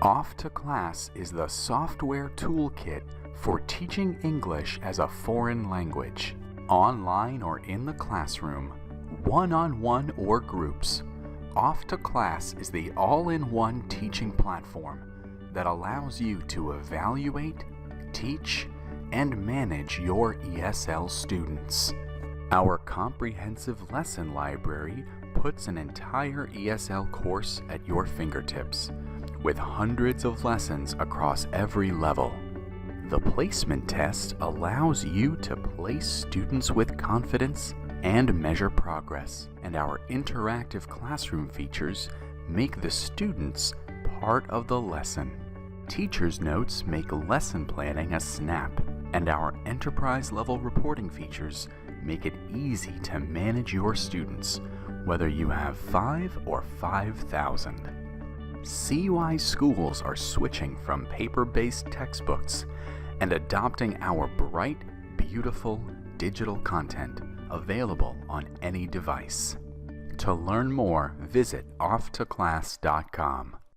Off2Class is the software toolkit for teaching English as a foreign language, online or in the classroom, one-on-one or groups. Off2Class is the all-in-one teaching platform that allows you to evaluate, teach, and manage your ESL students. Our comprehensive lesson library puts an entire ESL course at your fingertips, with hundreds of lessons across every level. The placement test allows you to place students with confidence and measure progress, and our interactive classroom features make the students part of the lesson. Teachers' notes make lesson planning a snap, and our enterprise-level reporting features make it easy to manage your students, whether you have 5 or 5,000. See why schools are switching from paper-based textbooks and adopting our bright, beautiful digital content available on any device. To learn more, visit off2class.com.